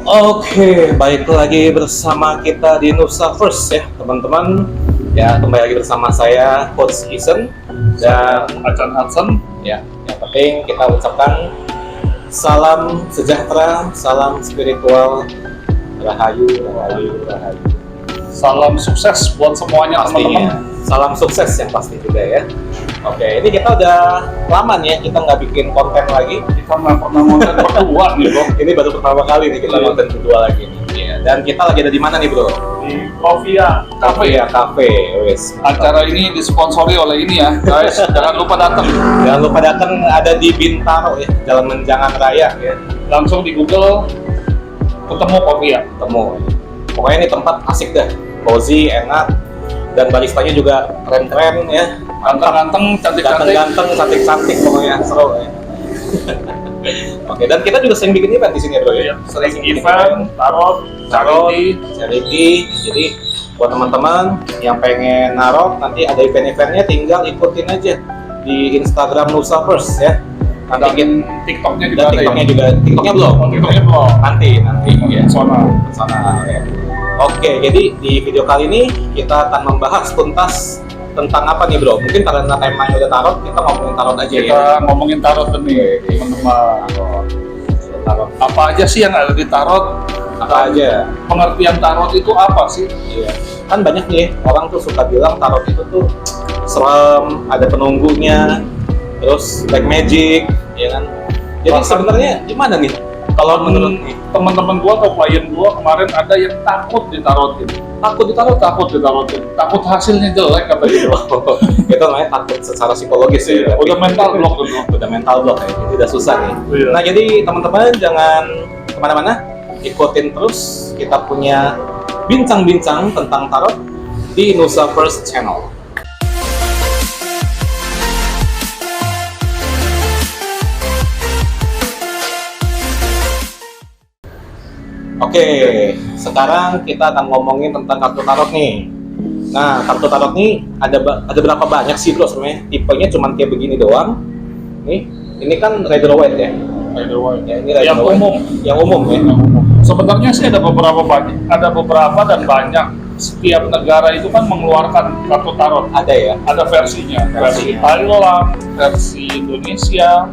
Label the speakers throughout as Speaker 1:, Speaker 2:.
Speaker 1: Oke, baik lagi bersama kita di Nusa First ya, teman-teman. Ya, kembali lagi bersama saya, Coach Isen dan
Speaker 2: Acan Hudson.
Speaker 1: ya, yang penting kita ucapkan salam sejahtera, salam spiritual, rahayu, rahayu, rahayu.
Speaker 2: Salam sukses buat semuanya
Speaker 1: Pastinya,
Speaker 2: teman-teman.
Speaker 1: salam sukses yang pasti juga ya. Oke, ini kita udah lama nih ya, kita nggak bikin konten lagi.
Speaker 2: Kita nggak pernah konten berdua nih bro.
Speaker 1: Ini baru pertama kali nih kita konten berdua lagi nih. Iya. Dan kita lagi ada di mana nih bro?
Speaker 2: Di Covia Cafe.
Speaker 1: Ya, cafe, wes.
Speaker 2: Acara ini disponsori oleh ini ya guys. Jangan lupa datang.
Speaker 1: Jangan lupa datang, ada di Bintaro ya, Jalan Menjangan Raya ya.
Speaker 2: Langsung di Google ketemu Covia.
Speaker 1: Ketemu. Pokoknya ini tempat asik dah, cozy, enak, dan baristanya juga keren-keren ya.
Speaker 2: Ganteng-ganteng, cantik-cantik.
Speaker 1: Ganteng-ganteng, cantik-cantik pokoknya seru ya. Oke, dan kita juga sering bikin event di sini ya bro ya.
Speaker 2: Iya, sering event, tarot,
Speaker 1: charity. Jadi buat teman-teman yang pengen narok, nanti ada event-eventnya, tinggal ikutin aja di Instagram Nusa First ya. Nanti
Speaker 2: dan TikToknya juga
Speaker 1: dan
Speaker 2: ada
Speaker 1: TikToknya
Speaker 2: ya.
Speaker 1: juga, TikToknya belum?
Speaker 2: TikToknya belum.
Speaker 1: Nanti ya.
Speaker 2: Sana.
Speaker 1: Ya. Oke, jadi di video kali ini kita akan membahas tuntas tentang apa nih bro? Mungkin karena temanya udah tarot, kita ngomongin tarot aja
Speaker 2: Kita
Speaker 1: ya.
Speaker 2: ngomongin tarot nih teman-teman.
Speaker 1: Tarot
Speaker 2: Apa aja sih yang ada di tarot?
Speaker 1: apa aja?
Speaker 2: Pengertian tarot itu apa sih?
Speaker 1: Iya. Kan banyak nih orang tuh suka bilang tarot itu tuh serem, ada penunggunya, terus black magic, ya kan? Jadi
Speaker 2: Bahkan-
Speaker 1: sebenarnya gimana nih? Kalau menurut nih,
Speaker 2: Teman-teman gua atau klien gua kemarin ada yang takut ditarotin. Takut hasilnya jelek kata dia.
Speaker 1: itu namanya takut secara psikologis ya.
Speaker 2: Udah mental block tuh.
Speaker 1: Udah mental block ya, jadi udah susah nih.
Speaker 2: Iya.
Speaker 1: Nah jadi teman-teman jangan kemana-mana, ikutin terus kita punya bincang-bincang tentang tarot di Nusa First Channel. Oke, sekarang kita akan ngomongin tentang kartu tarot nih. Nah, kartu tarot nih ada berapa banyak sih bro sebenarnya? Tipenya cuma kayak begini doang. Nih, ini kan Rider Waite ya. Ya, ini Rider
Speaker 2: Yang
Speaker 1: Waite.
Speaker 2: umum.
Speaker 1: Yang umum ya.
Speaker 2: Sebenarnya sih ada beberapa dan banyak. Setiap negara itu kan mengeluarkan kartu tarot.
Speaker 1: Ada ya.
Speaker 2: Ada versinya. Versi
Speaker 1: Versinya.
Speaker 2: Thailand, versi Indonesia.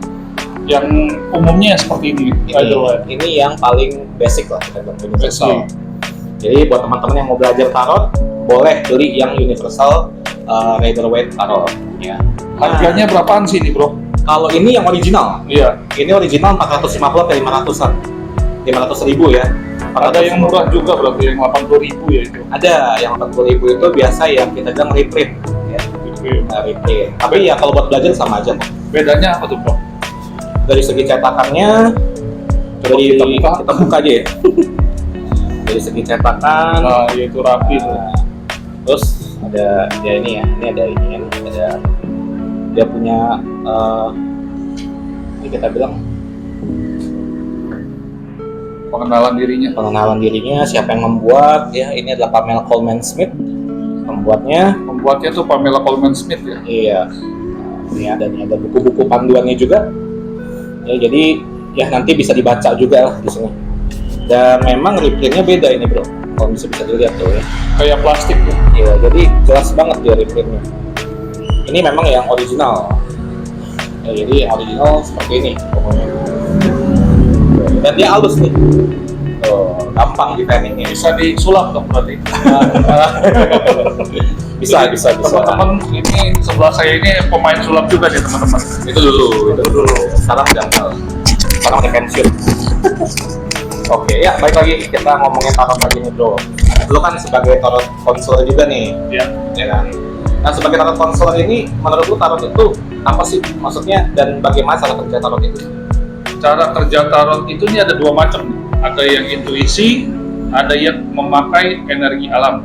Speaker 2: Yang umumnya seperti ini. Rider Waite.
Speaker 1: Ini yang paling basic lah, kita universal.
Speaker 2: Basic.
Speaker 1: Jadi buat teman-teman yang mau belajar tarot, boleh beli yang universal Rider Waite tarot. Ya.
Speaker 2: Harganya berapaan sih ini bro?
Speaker 1: Kalau ini yang original,
Speaker 2: Iya.
Speaker 1: ini original 450 ke 500-an. 500.000 ya.
Speaker 2: Ada yang murah juga berarti yang 80.000 ya itu.
Speaker 1: Ada yang 40.000 itu biasa yang kita bilang reprint ya. Reprint. Tapi ya kalau buat belajar sama aja kok.
Speaker 2: Bedanya apa tuh bro?
Speaker 1: Dari segi cetakannya, dari kita buka aja ya. Dari segi cetakan,
Speaker 2: Nah, ya itu rapi tuh.
Speaker 1: terus ada ya ini ya, ini ada ini kan, ada dia punya ini kita bilang
Speaker 2: Pengenalan dirinya.
Speaker 1: pengenalan dirinya, siapa yang membuat ya. Ini adalah Pamela Coleman Smith pembuatnya.
Speaker 2: Pembuatnya tuh Pamela Coleman Smith ya.
Speaker 1: Iya. Ini ada buku-buku panduannya juga. Ya jadi ya nanti bisa dibaca juga lah di sini. Dan memang reprintnya beda ini bro. Kalau bisa dilihat tuh ya.
Speaker 2: Kayak plastik tuh.
Speaker 1: Iya, jadi jelas banget dia reprintnya. Ini memang yang original. Ya, jadi original seperti ini pokoknya. Dan dia halus nih. Tuh, gampang di paintingnya.
Speaker 2: Bisa disulap dong berarti.
Speaker 1: Bisa.
Speaker 2: Teman-teman ini sebelah saya ini pemain sulap juga nih teman-teman.
Speaker 1: Itu dulu. Sekarang udah pensiun. Oke, ya baik lagi kita ngomongin tarot lagi nih bro. Lu kan sebagai tarot konselor juga nih,
Speaker 2: Ya.
Speaker 1: ya kan? Nah sebagai tarot konselor ini, menurut lu tarot itu apa sih maksudnya dan bagaimana cara kerja tarot itu?
Speaker 2: Cara kerja tarot itu nih ada dua macam. Ada yang intuisi, ada yang memakai energi alam.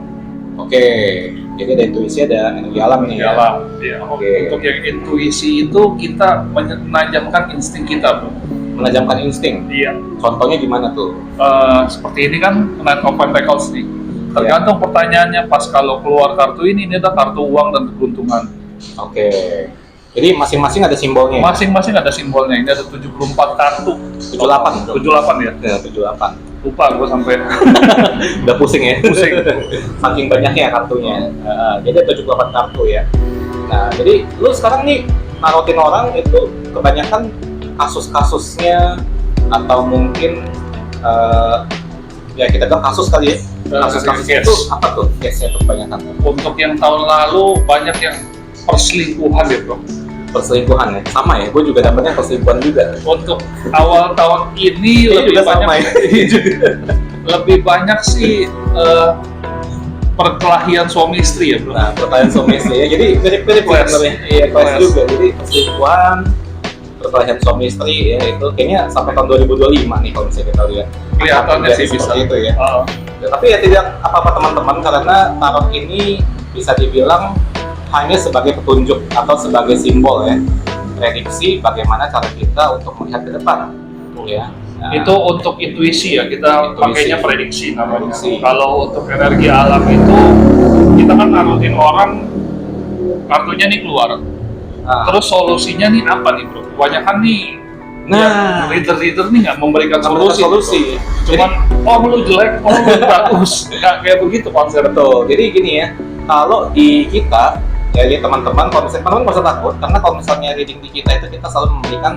Speaker 1: Oke, jadi ada intuisi, ada energi alam nih ya.
Speaker 2: Alam. Ya.
Speaker 1: Oke.
Speaker 2: Untuk yang intuisi itu kita menajamkan insting kita, bro.
Speaker 1: Menajamkan insting.
Speaker 2: Iya.
Speaker 1: Contohnya gimana tuh?
Speaker 2: Seperti ini kan Knight of Pentacles nih. Tergantung pertanyaannya pas kalau keluar kartu ini ada kartu uang dan keberuntungan.
Speaker 1: Oke. Jadi masing-masing ada simbolnya.
Speaker 2: Masing-masing ada simbolnya. Ini ada 74 kartu.
Speaker 1: 78.
Speaker 2: 78 ya.
Speaker 1: Ya, 78.
Speaker 2: lupa gue sampai
Speaker 1: Udah pusing ya?
Speaker 2: Pusing.
Speaker 1: Saking banyaknya kartunya. Jadi ada 78 kartu ya. Nah, jadi lu sekarang nih narutin orang itu kebanyakan kasus-kasusnya atau mungkin ya kita bilang kasus kali ya. Kasus-kasus
Speaker 2: Case.
Speaker 1: itu apa tuh case-nya tuh kebanyakan?
Speaker 2: Untuk yang tahun lalu banyak yang perselingkuhan ya bro.
Speaker 1: Perselingkuhan ya? Sama ya, gue juga dapetnya perselingkuhan juga.
Speaker 2: Untuk awal tahun ini
Speaker 1: Ini
Speaker 2: lebih
Speaker 1: juga
Speaker 2: banyak
Speaker 1: sama ya?
Speaker 2: lebih banyak sih perkelahian suami istri ya bro.
Speaker 1: Nah, perkelahian suami istri ya, jadi mirip-mirip ya
Speaker 2: Clash.
Speaker 1: sebenarnya. Iya, clash
Speaker 2: Clash.
Speaker 1: juga. Jadi perselingkuhan, perkelahian suami istri ya itu kayaknya sampai tahun 2025 nih kalau misalnya kita lihat.
Speaker 2: Kelihatannya
Speaker 1: Jadi
Speaker 2: sih bisa.
Speaker 1: seperti itu ya.
Speaker 2: Uh,
Speaker 1: Ya, tapi ya tidak apa-apa teman-teman karena tarot ini bisa dibilang hanya sebagai petunjuk atau sebagai simbol ya, prediksi bagaimana cara kita untuk melihat ke depan ya. Nah,
Speaker 2: itu untuk intuisi ya, kita
Speaker 1: Intuisi.
Speaker 2: pakainya prediksi namanya.
Speaker 1: Prediksi.
Speaker 2: Kalau untuk energi alam itu kita kan narutin orang, kartunya nih keluar.
Speaker 1: nah,
Speaker 2: Terus solusinya nih apa nih bro? Kebanyakan nih
Speaker 1: Nah.
Speaker 2: leader-leader nih nggak memberikan
Speaker 1: memberikan
Speaker 2: solusi.
Speaker 1: solusi.
Speaker 2: Cuman oh lu jelek, oh lu bagus, nggak kayak begitu konsep.
Speaker 1: Betul. Jadi gini ya, kalau di kita ya teman-teman, kalau misalnya teman-teman nggak usah takut karena kalau misalnya reading di kita itu kita selalu memberikan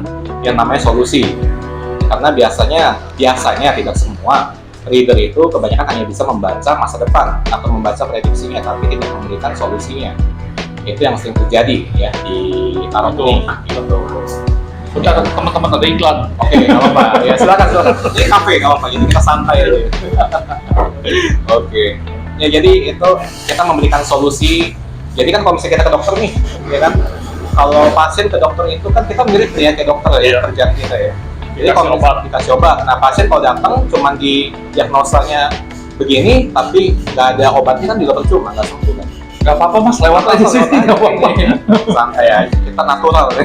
Speaker 1: yang namanya solusi. Karena biasanya tidak semua reader itu kebanyakan hanya bisa membaca masa depan atau membaca prediksinya tapi tidak memberikan solusinya. Itu yang sering terjadi ya di tarot ini. Gitu.
Speaker 2: Bentar, teman-teman ada iklan.
Speaker 1: Oke, nggak apa-apa. Ya silakan. Ini kafe nggak apa-apa. Jadi kita santai aja. Oke. Ya jadi itu kita memberikan solusi. Jadi kan kalau misalnya kita ke dokter nih, ya kan. Kalau pasien ke dokter itu kan kita mirip ya kayak dokter ya
Speaker 2: Iya.
Speaker 1: kerjaan kita ya. Jadi
Speaker 2: Dikasih
Speaker 1: kalau
Speaker 2: obat.
Speaker 1: misalnya dikasih obat, nah pasien kalau datang cuma di diagnosanya begini, tapi nggak ada obatnya kan juga percuma, nggak sembuh kan.
Speaker 2: Nggak apa-apa mas, lewat aja sih. Nggak apa-apa.
Speaker 1: Santai aja, kita natural ya.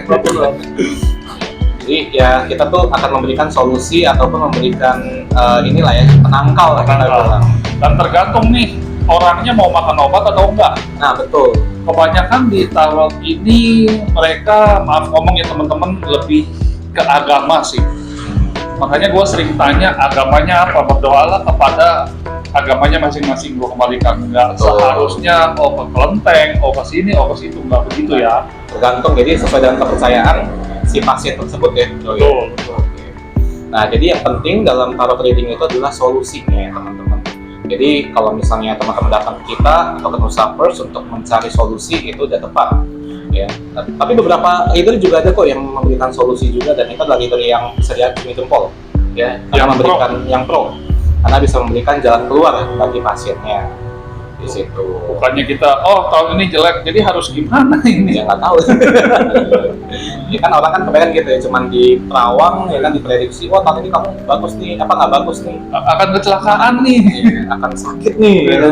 Speaker 1: Jadi ya kita tuh akan memberikan solusi ataupun memberikan inilah ya penangkal lah kita bilang.
Speaker 2: Dan tergantung nih orangnya mau makan obat atau enggak.
Speaker 1: Nah betul.
Speaker 2: Kebanyakan di tarot ini mereka, maaf ngomong ya teman-teman, lebih ke agama sih. Makanya gue sering tanya agamanya apa, berdoalah kepada agamanya masing-masing. Gue kembalikan, nggak
Speaker 1: Betul.
Speaker 2: seharusnya ke kelenteng, ke sini, ke situ, nggak begitu ya.
Speaker 1: Tergantung, jadi sesuai dengan kepercayaan si pasien tersebut ya.
Speaker 2: Betul.
Speaker 1: Oke. Nah jadi yang penting dalam tarot reading itu adalah solusinya ya teman-teman. Jadi kalau misalnya teman-teman datang ke kita atau ke Nusa First untuk mencari solusi itu udah tepat ya. Tapi beberapa reader juga ada kok yang memberikan solusi juga dan itu adalah reader yang bisa diacungi jempol ya, karena
Speaker 2: Yang
Speaker 1: memberikan yang pro karena bisa memberikan jalan keluar bagi pasiennya di situ.
Speaker 2: Bukannya kita, oh tahun ini jelek, jadi harus gimana ini?
Speaker 1: Ya nggak tahu. Ya kan orang kan kebanyakan gitu ya, cuman di terawang ya kan diprediksi, oh tahun ini kamu bagus nih, apa nggak bagus nih,
Speaker 2: Akan kecelakaan nih.
Speaker 1: akan sakit nih, gitu.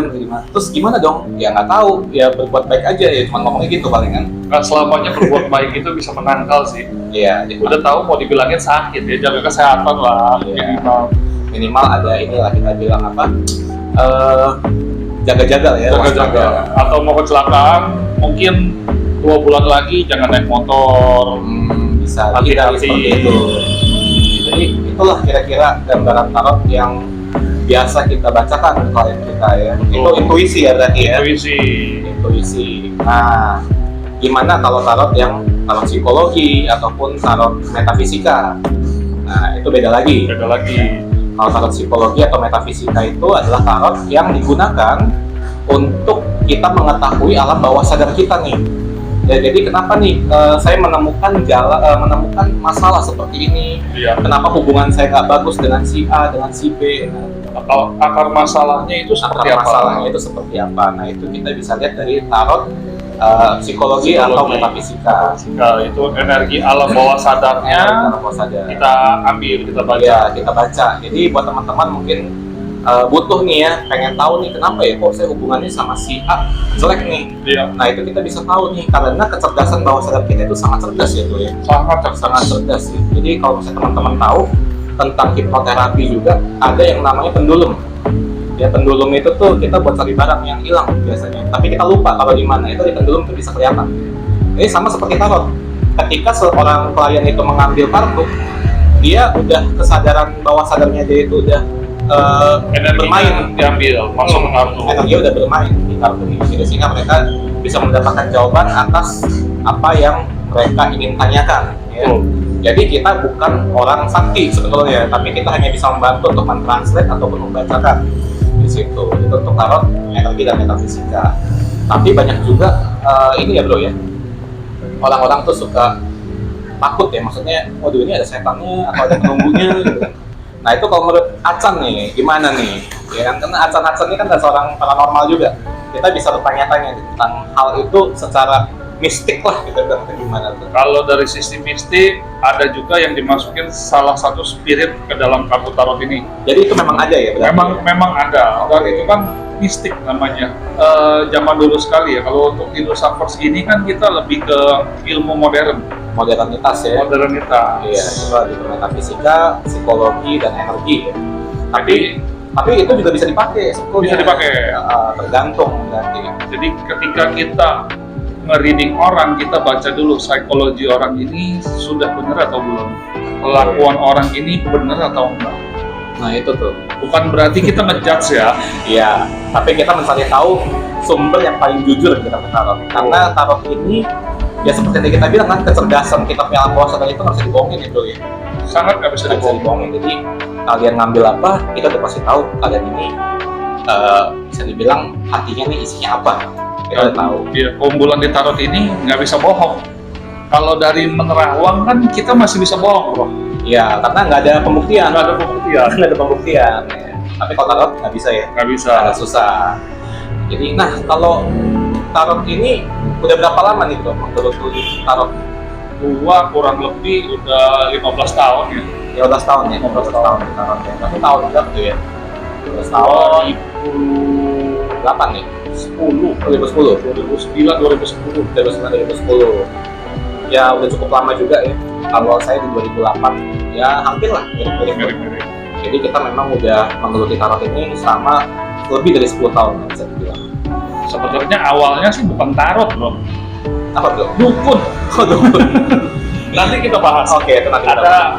Speaker 1: Terus gimana dong? Ya nggak tahu, ya berbuat baik aja ya, cuman ngomongnya gitu paling kan.
Speaker 2: Nggak selamanya berbuat baik itu bisa menangkal sih.
Speaker 1: Iya, jadi
Speaker 2: Udah tahu mau dibilangin sakit ya, jaga kesehatan lah.
Speaker 1: Iya.
Speaker 2: Minimal.
Speaker 1: minimal ada inilah kita bilang apa, jaga-jaga ya,
Speaker 2: Jaga-jaga. Atau mau kecelakaan, mungkin 2 bulan lagi jangan naik motor.
Speaker 1: Bisa
Speaker 2: Hati-hati.
Speaker 1: dihindari seperti itu. Jadi itulah kira-kira gambaran tarot yang biasa kita bacakan ke klien kita ya. Itu
Speaker 2: Betul.
Speaker 1: intuisi ya berarti ya.
Speaker 2: Intuisi.
Speaker 1: Intuisi. Nah, gimana kalau tarot yang tarot psikologi ataupun tarot metafisika? Nah, itu beda lagi.
Speaker 2: Beda lagi.
Speaker 1: Kalau tarot psikologi atau metafisika itu adalah tarot yang digunakan untuk kita mengetahui alam bawah sadar kita nih. Ya, jadi kenapa nih saya menemukan menemukan masalah seperti ini?
Speaker 2: Iya.
Speaker 1: Kenapa hubungan saya nggak bagus dengan si A, dengan si B? Nah,
Speaker 2: Atau akar masalahnya itu seperti
Speaker 1: akar
Speaker 2: apa?
Speaker 1: masalahnya itu seperti apa? Nah, itu kita bisa lihat dari tarot psikologi atau metafisika.
Speaker 2: Nah, itu energi alam bawah sadarnya
Speaker 1: Alam bawah sadar.
Speaker 2: kita ambil, kita baca.
Speaker 1: Ya, kita baca. Jadi buat teman-teman mungkin butuh nih ya, pengen tahu nih kenapa ya kok saya hubungannya sama si A jelek nih.
Speaker 2: Iya.
Speaker 1: Nah itu kita bisa tahu nih karena kecerdasan bawah sadar kita itu sangat cerdas ya tuh ya, sangat cerdas sih. Jadi kalau misalnya teman-teman tahu tentang hipnoterapi juga ada yang namanya pendulum. Ya pendulum itu tuh kita buat cari barang yang hilang biasanya, tapi kita lupa kalau di mana. Itu di pendulum itu bisa kelihatan. Ini sama seperti tarot. Ketika seorang klien itu mengambil kartu, dia udah kesadaran bawah sadarnya dia itu udah bermain,
Speaker 2: diambil masuk ke kartu.
Speaker 1: energi udah bermain di kartu ini, sehingga mereka bisa mendapatkan jawaban atas apa yang mereka ingin tanyakan. Ya. Jadi kita bukan orang sakti sebetulnya, tapi kita hanya bisa membantu untuk mentranslate ataupun membacakan di situ. Itu untuk tarot, energi dan metafisika. Tapi banyak juga ini ya bro ya, orang-orang tuh suka takut ya, maksudnya, waduh ini ada setannya atau ada penunggunya gitu. Nah itu kalau menurut Acan nih, gimana nih? Ya kan, karena Acan ini kan ada seorang paranormal juga. Kita bisa bertanya-tanya tentang hal itu secara mistik lah gitu kan, gimana tuh?
Speaker 2: Kalau dari sisi mistik, ada juga yang dimasukin salah satu spirit ke dalam kartu tarot ini.
Speaker 1: Jadi itu memang ada ya?
Speaker 2: Memang ada, dan itu kan mistik namanya. Zaman dulu sekali ya, kalau untuk dinosaurus ini kan kita lebih ke ilmu
Speaker 1: Modernitas ya?
Speaker 2: modernitas.
Speaker 1: Iya, itu ada metafisika, psikologi, dan energi ya. Tapi itu juga bisa dipakai sebetulnya.
Speaker 2: Bisa dipakai.
Speaker 1: Tergantung nanti.
Speaker 2: Jadi ketika kita nge-reading orang, kita baca dulu psikologi orang ini sudah benar atau belum, kelakuan orang ini benar atau enggak.
Speaker 1: Nah itu tuh.
Speaker 2: Bukan berarti kita ngejudge ya.
Speaker 1: Iya, tapi kita mencari tahu sumber yang paling jujur kita ke tarot. Karena tarot ini, ya seperti yang kita bilang kan, kecerdasan kita punya alam bawah sadar itu nggak bisa dibohongin itu ya.
Speaker 2: Sangat nggak bisa dibohongin.
Speaker 1: Jadi kalian ngambil apa, kita udah pasti tahu kalian ini bisa dibilang hatinya nih isinya apa. Kita udah tahu.
Speaker 2: Iya, keunggulan di tarot ini nggak bisa bohong. Kalau dari menerawang kan kita masih bisa bohong, bro.
Speaker 1: Iya, karena nggak ada pembuktian.
Speaker 2: Nggak ada pembuktian.
Speaker 1: Nggak ada pembuktian. Ya. Tapi kalau tarot nggak bisa ya.
Speaker 2: Nggak bisa.
Speaker 1: Agak susah. Jadi, nah kalau tarot ini udah berapa lama nih bro menggeluti tarot?
Speaker 2: Gua kurang lebih udah 15 tahun ya.
Speaker 1: 15 tahun ya? 15 tahun di tarot ya? Tapi tahun berapa tuh ya? 15 tahun? 2008 nih?
Speaker 2: 10,
Speaker 1: 2010?
Speaker 2: 2009, 2010.
Speaker 1: 2009, 2010 ya udah cukup lama juga ya. Kalau saya di 2008 ya hampir lah mirip-mirip. Jadi kita memang udah menggeluti tarot ini selama lebih dari 10 tahun bisa dibilang.
Speaker 2: Sebenarnya awalnya sih bukan tarot, bro.
Speaker 1: Apa bro?
Speaker 2: Dukun.
Speaker 1: Oh dukun.
Speaker 2: Nanti kita bahas.
Speaker 1: Oke, itu nanti kita
Speaker 2: ada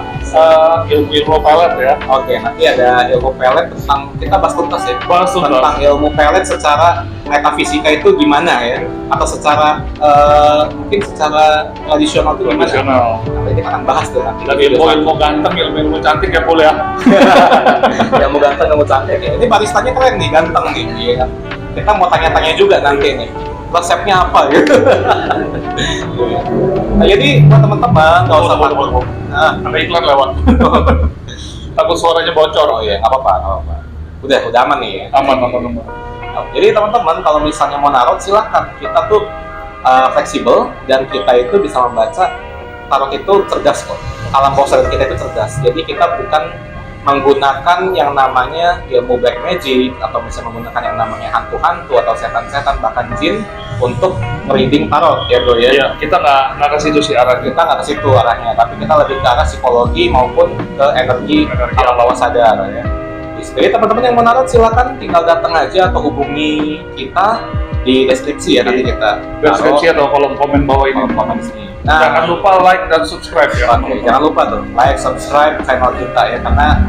Speaker 2: ilmu pelet ya.
Speaker 1: Oke, nanti ada ilmu pelet tentang, kita bahas tuntas ya.
Speaker 2: Bahas tuntas.
Speaker 1: Tentang ilmu pelet secara metafisika itu gimana ya? Atau secara mungkin secara tradisional itu gimana?
Speaker 2: Tradisional.
Speaker 1: Nanti kita akan bahas tuh nanti.
Speaker 2: Dan ilmu ganteng, ilmu cantik ya boleh ya.
Speaker 1: Ilmu ganteng, ilmu cantik ya. Ini baristanya keren nih, ganteng nih. Iya kan? Kita mau tanya-tanya juga nanti nih. Resepnya apa gitu. Nah, jadi buat teman-teman nggak usah takut. Nah,
Speaker 2: Ada iklan lewat. Takut suaranya bocor.
Speaker 1: oh iya, nggak apa-apa. Udah aman nih ya.
Speaker 2: Aman.
Speaker 1: Jadi teman-teman kalau misalnya mau narot silahkan. Kita tuh fleksibel dan kita itu bisa membaca tarot itu cerdas kok. Alam bawah sadar kita itu cerdas. Jadi kita bukan menggunakan yang namanya ilmu black magic atau misalnya menggunakan yang namanya hantu-hantu atau setan-setan bahkan jin untuk reading tarot ya bro ya.
Speaker 2: Iya, kita nggak ke situ sih arahnya.
Speaker 1: Kita nggak ke situ arahnya, tapi kita lebih ke arah psikologi maupun ke energi alam bawah sadar ya. Jadi teman-teman yang mau narot silakan tinggal datang aja atau hubungi kita di deskripsi ya, nanti kita
Speaker 2: Deskripsi atau kolom komen bawah ini.
Speaker 1: komen di sini.
Speaker 2: Jangan lupa like dan subscribe ya.
Speaker 1: Oke, jangan lupa tuh like, subscribe channel kita ya, karena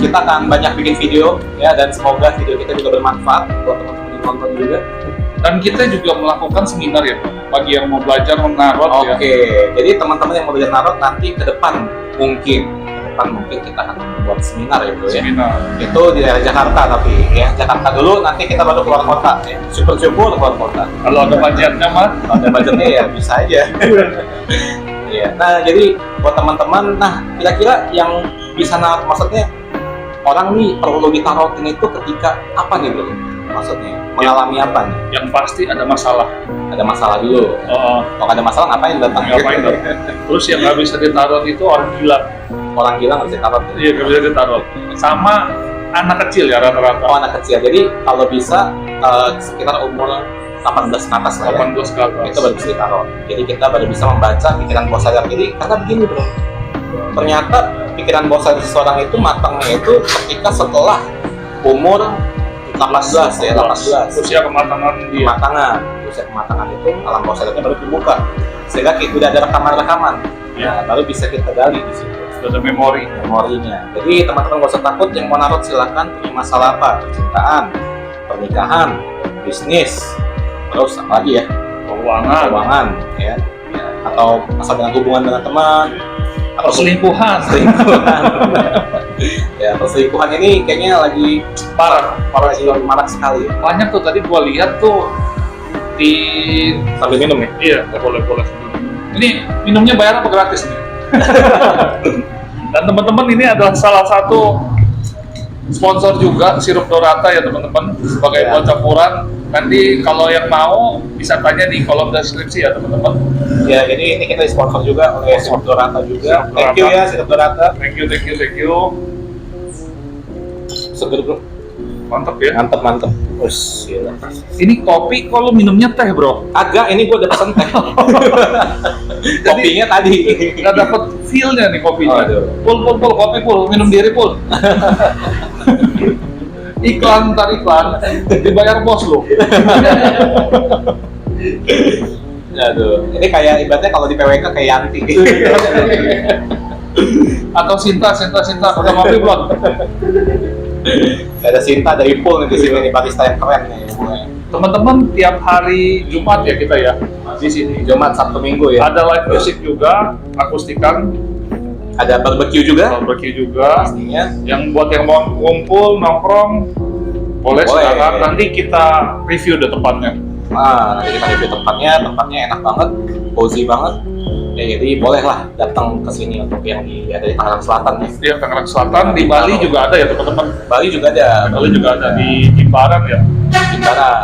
Speaker 1: kita akan banyak bikin video ya, dan semoga video kita juga bermanfaat buat teman-teman yang nonton juga.
Speaker 2: Dan kita juga melakukan seminar ya, bagi yang mau belajar menarot ya.
Speaker 1: Oke, jadi teman-teman yang mau belajar narot nanti ke depan mungkin kita akan membuat seminar ya bro ya.
Speaker 2: Seminar.
Speaker 1: Itu di daerah Jakarta, tapi ya Jakarta dulu, nanti kita baru keluar kota ya. Syukur keluar kota.
Speaker 2: Kalau ada budgetnya mah,
Speaker 1: Kalau ada budgetnya ya bisa aja. Iya. Nah, jadi buat teman-teman, nah kira-kira yang bisa narot, maksudnya orang nih perlu ditarotin itu ketika apa nih bro? Maksudnya mengalami apa nih?
Speaker 2: yang pasti ada masalah.
Speaker 1: Ada masalah dulu. Kalau ada masalah ngapain datang?
Speaker 2: Ngapain dong? Terus yang nggak bisa ditarot itu orang gila.
Speaker 1: Orang gila nggak bisa tarot.
Speaker 2: Iya, nggak bisa ditarot. Sama anak kecil ya rata-rata.
Speaker 1: Oh, anak kecil. Jadi kalau bisa sekitar umur 18 ke atas lah ya.
Speaker 2: 18 ke atas.
Speaker 1: Itu baru bisa ditarot. Jadi kita baru bisa membaca pikiran bawah sadar. Jadi karena begini bro, ternyata pikiran bawah sadar seseorang itu matangnya itu ketika setelah umur 18 ya, 18.
Speaker 2: Usia kematangan dia.
Speaker 1: Usia kematangan itu alam bawah sadarnya baru dibuka, sehingga kita udah ada rekaman-rekaman. Ya, baru bisa kita gali di situ.
Speaker 2: Udah ada memori.
Speaker 1: memorinya. Jadi teman-teman nggak usah takut, yang mau narot silakan. Punya masalah apa? Percintaan, pernikahan, bisnis, terus apa lagi ya? Keuangan, ya. Atau masalah dengan hubungan dengan teman,
Speaker 2: Atau selingkuhan.
Speaker 1: Ya, perselingkuhan ini kayaknya lagi
Speaker 2: Parah.
Speaker 1: lagi marak sekali.
Speaker 2: Banyak tuh tadi gua lihat tuh di
Speaker 1: Sambil minum ya.
Speaker 2: iya nggak boleh. Ini minumnya bayar apa gratis nih? Dan teman-teman ini adalah salah satu sponsor juga sirup Dorata ya teman-teman, sebagai
Speaker 1: Ya.
Speaker 2: buat campuran. Nanti kalau yang mau bisa tanya di kolom deskripsi ya teman-teman.
Speaker 1: Ya, jadi ini kita disponsor juga oleh Sirup Dorata juga.
Speaker 2: Sirup
Speaker 1: Thank you
Speaker 2: Dorata.
Speaker 1: ya Sirup Dorata.
Speaker 2: Thank you.
Speaker 1: Seger bro.
Speaker 2: Mantap ya.
Speaker 1: Mantep. Us, gila.
Speaker 2: Ini kopi, kok lu minumnya teh bro?
Speaker 1: Agak, ini gua udah pesen teh. Kopinya tadi.
Speaker 2: Nggak dapet feel-nya nih kopinya.
Speaker 1: Aduh.
Speaker 2: Pul, kopi pul, minum diri pul. Iklan, dibayar bos lu.
Speaker 1: Aduh. Ini kayak ibaratnya kalau di PWK kayak Yanti.
Speaker 2: Atau Sinta, udah ngopi belum?
Speaker 1: Ada Sinta, ada Ipul nih di sini nih, barista yang keren nih.
Speaker 2: Teman-teman, tiap hari Jumat ya kita ya di sini.
Speaker 1: Jumat, Sabtu, Minggu ya.
Speaker 2: Ada live music juga, akustikan,
Speaker 1: Ada barbecue juga.
Speaker 2: barbecue juga.
Speaker 1: Pastinya.
Speaker 2: Yang buat yang mau ngumpul, nongkrong, boleh
Speaker 1: Boleh.
Speaker 2: silakan. Nanti kita review deh tempatnya.
Speaker 1: Nah, nanti kita review tempatnya enak banget, cozy banget. Ya, jadi bolehlah datang ke sini untuk yang ada di Tangerang Selatan nih.
Speaker 2: Di Tangerang Selatan, di Bali juga ada ya teman-teman.
Speaker 1: Bali juga ada.
Speaker 2: Bali juga ada di Jimbaran ya.
Speaker 1: Jimbaran.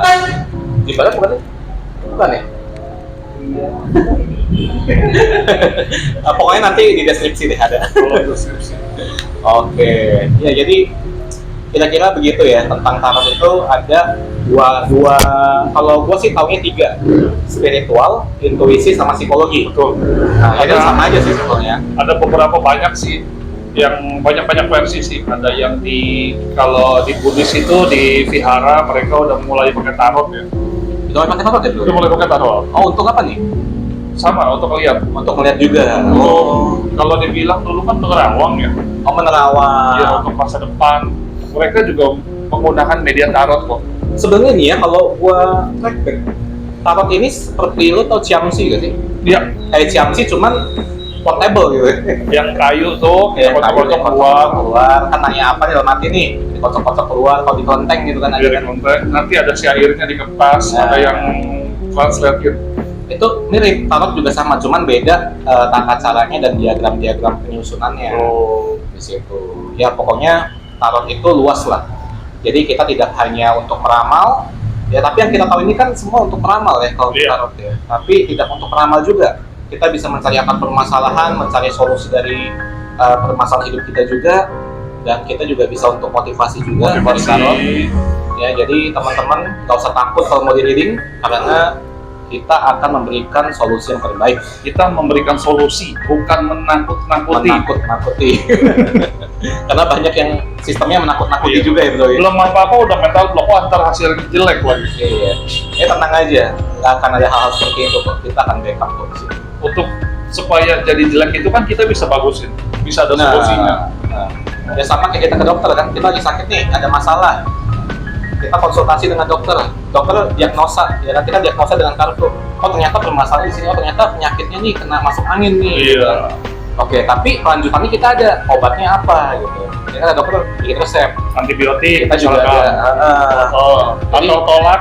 Speaker 1: Jimbaran bukan ya? Bukan ya? Pokoknya nanti di deskripsi deh ada.
Speaker 2: Kalau deskripsi.
Speaker 1: Oke, ya jadi kira-kira begitu ya tentang tarot itu ada dua kalau gua sih taunya 3, spiritual, intuisi, sama psikologi.
Speaker 2: Betul.
Speaker 1: Nah, ini
Speaker 2: Ada-
Speaker 1: sama aja sih sebetulnya.
Speaker 2: Ada beberapa banyak sih yang banyak versi sih. Ada yang kalau di Buddhis itu di vihara mereka udah mulai pakai tarot ya.
Speaker 1: Itu pakai tarot ya dulu?
Speaker 2: Udah mulai pakai tarot.
Speaker 1: Oh, untuk apa nih?
Speaker 2: Sama untuk lihat.
Speaker 1: Untuk melihat juga.
Speaker 2: Oh, kalau dibilang dulu kan nerawang ya.
Speaker 1: Oh, menerawang.
Speaker 2: Ya untuk masa depan. Mereka juga menggunakan media tarot kok.
Speaker 1: Sebenarnya nih ya, kalau gua track back, tarot ini seperti lo tau Xiamxi gak sih?
Speaker 2: Ya,
Speaker 1: Kayak Xiamxi cuman portable gitu.
Speaker 2: yang kayu tuh,
Speaker 1: Ya,
Speaker 2: kocok-kocok
Speaker 1: keluar, kan nanya apa nih dalam hati nih, dikocok-kocok keluar, kalau di kelenteng gitu kan ada
Speaker 2: dari
Speaker 1: kan.
Speaker 2: konten. Nanti ada syairnya di kertas,
Speaker 1: Nah.
Speaker 2: ada yang translate.
Speaker 1: Itu mirip, tarot juga sama, cuman beda tata caranya dan diagram-diagram penyusunannya
Speaker 2: Oh,
Speaker 1: di situ. Ya pokoknya tarot itu luas lah. Jadi kita tidak hanya untuk meramal, ya tapi yang kita tahu ini kan semua untuk meramal ya kalau di
Speaker 2: Iya.
Speaker 1: tarot ya. Tapi tidak untuk meramal juga. Kita bisa mencari akar permasalahan, mencari solusi dari permasalahan hidup kita juga, dan kita juga bisa untuk motivasi juga dari tarot. Ya jadi teman-teman nggak usah takut kalau mau di reading, karena kita akan memberikan solusi yang terbaik.
Speaker 2: kita memberikan solusi, bukan menakut-nakuti.
Speaker 1: Menakut-nakuti. Karena banyak yang sistemnya menakut-nakuti
Speaker 2: Iya.
Speaker 1: juga ya bro.
Speaker 2: Belum apa-apa udah mental block, wah ntar hasilnya jelek lagi.
Speaker 1: Iya. Ya tenang aja, nggak akan ada hal-hal seperti itu kok. Kita akan backup kok di sini.
Speaker 2: Untuk supaya jadi jelek itu kan kita bisa bagusin, bisa ada solusinya.
Speaker 1: nah. Ya sama kayak kita ke dokter kan, kita lagi sakit nih, ada masalah. Kita konsultasi dengan dokter diagnosa, ya nanti kan diagnosa dengan kartu. Oh ternyata permasalahan di sini, oh ternyata penyakitnya nih kena masuk angin nih. gitu kan.
Speaker 2: Iya.
Speaker 1: Oke, tapi kelanjutannya kita ada obatnya apa gitu. Ya kan ada dokter bikin resep.
Speaker 2: Antibiotik,
Speaker 1: Kita juga
Speaker 2: misalkan.
Speaker 1: ada.
Speaker 2: Oh,
Speaker 1: Jadi-
Speaker 2: atau tolak.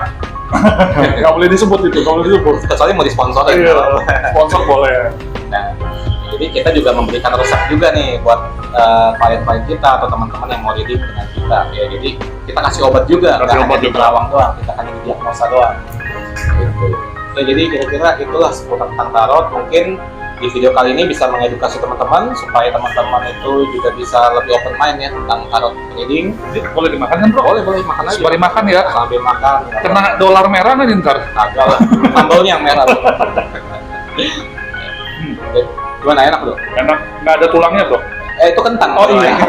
Speaker 2: Nggak boleh disebut itu, nggak boleh disebut.
Speaker 1: Kecuali mau disponsorin.
Speaker 2: Iya, sponsor boleh.
Speaker 1: Nah, jadi kita juga memberikan resep juga nih buat klien-klien kita atau teman-teman yang mau reading dengan kita. Ya, jadi kita kasih obat juga,
Speaker 2: Kasih
Speaker 1: nggak
Speaker 2: obat
Speaker 1: hanya di
Speaker 2: juga.
Speaker 1: perawang doang, kita hanya di diagnosa doang. Gitu. Ya, jadi kira-kira itulah seputar tentang tarot. Mungkin di video kali ini bisa mengedukasi teman-teman supaya teman-teman itu juga bisa lebih open mind ya tentang tarot reading.
Speaker 2: Boleh dimakan kan bro?
Speaker 1: Boleh makan aja.
Speaker 2: Sembari makan ya.
Speaker 1: Sambil makan.
Speaker 2: Kena dolar merah nih ntar.
Speaker 1: Kagak lah, sambalnya yang merah. Gimana, enak bro?
Speaker 2: Enak, nggak ada tulangnya bro.
Speaker 1: Itu kentang.
Speaker 2: Oh, iya.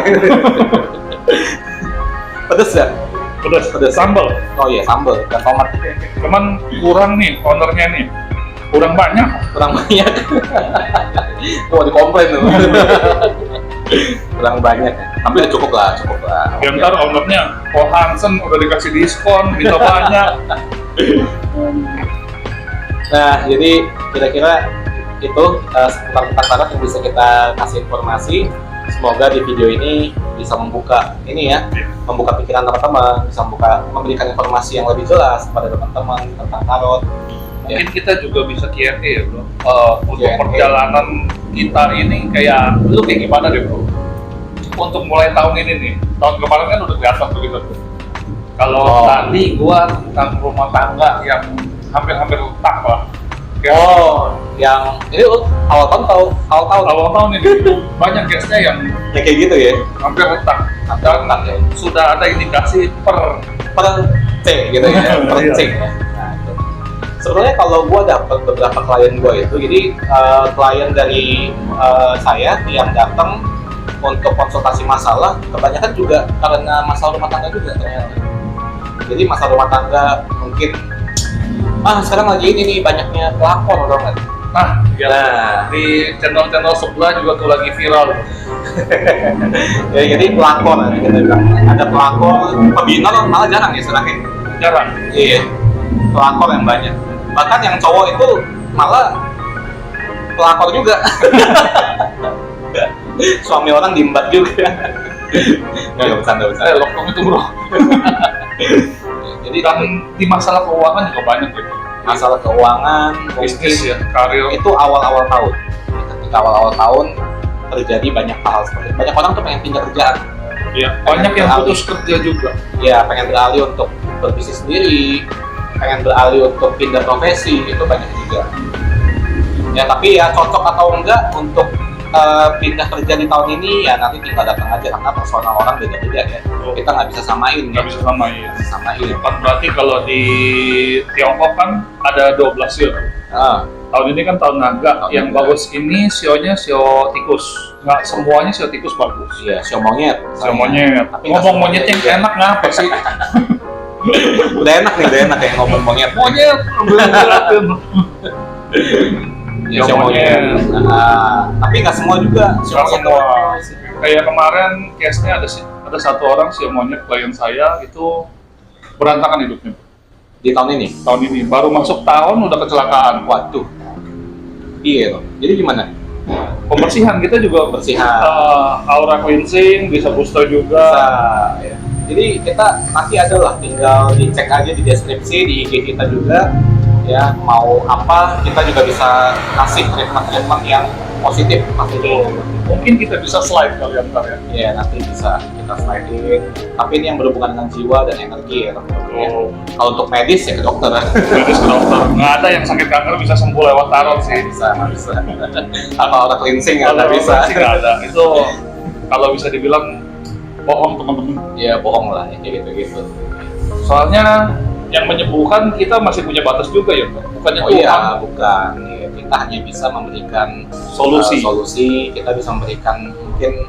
Speaker 1: Pedes ya?
Speaker 2: Pedas,
Speaker 1: Pedas.
Speaker 2: sambal.
Speaker 1: Oh iya, sambal dan tomat.
Speaker 2: Cuman kurang nih, ownernya nih. Kurang banyak.
Speaker 1: Kurang banyak. Wah, dikomplain tuh. kurang banyak ya. Tapi udah cukup lah.
Speaker 2: Ya ntar ownernya, oh Hansen udah dikasih diskon, minta banyak.
Speaker 1: Nah, jadi kira-kira itu seputar tarot yang bisa kita kasih informasi. Semoga di video ini bisa membuka membuka pikiran teman-teman, bisa memberikan informasi yang lebih jelas kepada teman-teman tentang tarot.
Speaker 2: Mungkin kita juga bisa Q&A ya bro. Untuk
Speaker 1: Q&A.
Speaker 2: perjalanan kita ini kayak lu kayak gimana deh bro? Untuk mulai tahun ini nih, tahun kemarin kan udah kelihatan tuh gitu bro. Kalau tadi gua tentang rumah tangga yang hampir-hampir retak lah.
Speaker 1: Yang ini awal tahun
Speaker 2: ini banyak guestnya yang
Speaker 1: ya kayak gitu ya.
Speaker 2: hampir retak.
Speaker 1: Atau enggak ya?
Speaker 2: Sudah ada indikasi per
Speaker 1: C gitu ya, per
Speaker 2: Iya.
Speaker 1: C. Nah, itu. Sebenarnya kalau gua dapat beberapa klien gua itu, jadi klien dari saya yang datang untuk konsultasi masalah, kebanyakan juga karena masalah rumah tangga juga ternyata. Jadi masalah rumah tangga mungkin sekarang lagi ini nih banyaknya pelakor atau enggak?
Speaker 2: ya, di channel-channel sebelah juga tuh lagi viral.
Speaker 1: Ya, jadi pelakor kita bilang ada pelakor, pembina malah jarang ya sekarang.
Speaker 2: Jarang.
Speaker 1: Iya, pelakor yang banyak. Bahkan yang cowok itu malah pelakor juga. Suami orang diembat juga. Nggak bercanda.
Speaker 2: Lokong itu bro.
Speaker 1: Jadi
Speaker 2: Dan di masalah keuangan juga banyak gitu.
Speaker 1: masalah keuangan,
Speaker 2: Bisnis ya, karir.
Speaker 1: itu awal-awal tahun. Ketika awal-awal tahun terjadi banyak hal seperti itu. Banyak orang tuh pengen pindah kerjaan.
Speaker 2: Iya, banyak yang putus kerja juga.
Speaker 1: Ya, pengen beralih untuk berbisnis sendiri, pengen beralih untuk pindah profesi, itu banyak juga. Ya, tapi ya cocok atau enggak untuk pindah kerja di tahun ini ya nanti tinggal datang aja, karena personal orang beda-beda ya. Kita nggak bisa samain.
Speaker 2: Nggak bisa samain.
Speaker 1: Samain.
Speaker 2: Kan berarti kalau di Tiongkok kan ada 12 sio. Tahun ini kan tahun naga. Yang
Speaker 1: naga.
Speaker 2: bagus ini sionya sio tikus. Nggak semuanya sio tikus bagus.
Speaker 1: Iya, sio monyet.
Speaker 2: Sio monyet.
Speaker 1: Tapi
Speaker 2: Ngomong monyet yang enak ngapa sih?
Speaker 1: udah enak ya ngomong monyet.
Speaker 2: Monyet.
Speaker 1: Ya, sio monyet. Tapi nggak semua juga.
Speaker 2: Nggak semua. Kayak kemarin case-nya ada satu orang sio monyet klien saya itu berantakan hidupnya.
Speaker 1: Di tahun ini.
Speaker 2: Tahun ini baru masuk tahun udah kecelakaan.
Speaker 1: Waduh. Iya loh. Jadi gimana?
Speaker 2: Pembersihan kita juga
Speaker 1: Pembersihan.
Speaker 2: Aura cleansing bisa booster juga.
Speaker 1: Ya. Jadi kita nanti adalah tinggal dicek aja di deskripsi di IG kita juga ya, mau apa kita juga bisa kasih treatment yang positif pasti itu.
Speaker 2: Mungkin kita bisa slide kalian ntar ya.
Speaker 1: Ya nanti bisa kita sliding. Tapi ini yang berhubungan dengan jiwa dan energi ya teman-teman. Ya. Kalau untuk medis ya ke dokter.
Speaker 2: Medis ke dokter. Nggak ada yang sakit kanker bisa sembuh lewat tarot sih.
Speaker 1: Bisa. Apa orang cleansing nggak bisa.
Speaker 2: Nggak ada. Itu kalau bisa dibilang bohong teman-teman.
Speaker 1: Ya bohong lah ya kayak gitu.
Speaker 2: Soalnya yang menyembuhkan kita masih punya batas juga ya, bukannya
Speaker 1: Oh iya, bukan. Ya, kita hanya bisa memberikan solusi. Kita bisa memberikan mungkin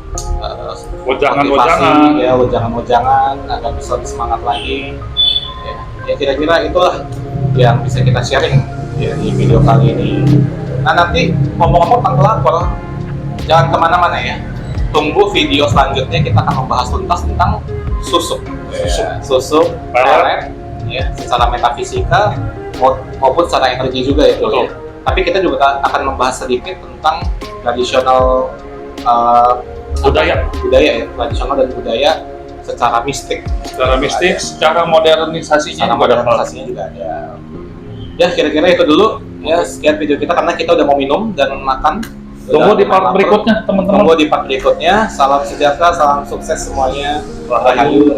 Speaker 2: wejangan-wejangan.
Speaker 1: Ya, wejangan-wejangan agar bisa lebih semangat lagi. Ya kira-kira itulah yang bisa kita sharing ya, di video kali ini. Nah nanti ngomong-ngomong tentang pelakor, jangan kemana-mana ya. Tunggu video selanjutnya, kita akan membahas tuntas tentang susuk, pelet, ya, secara metafisika maupun secara energi juga ya,
Speaker 2: Betul.
Speaker 1: Tapi kita juga akan membahas sedikit tentang tradisional
Speaker 2: Budaya
Speaker 1: ya, tradisional dan budaya secara mistik.
Speaker 2: secara mistik, secara modernisasinya
Speaker 1: Secara
Speaker 2: juga ada.
Speaker 1: modernisasinya juga ada. Ya kira-kira itu dulu ya, sekian video kita karena kita udah mau minum dan makan.
Speaker 2: Tunggu di part berikutnya teman-teman.
Speaker 1: Tunggu di part berikutnya. Salam sejahtera, salam sukses semuanya.
Speaker 2: Rahayu.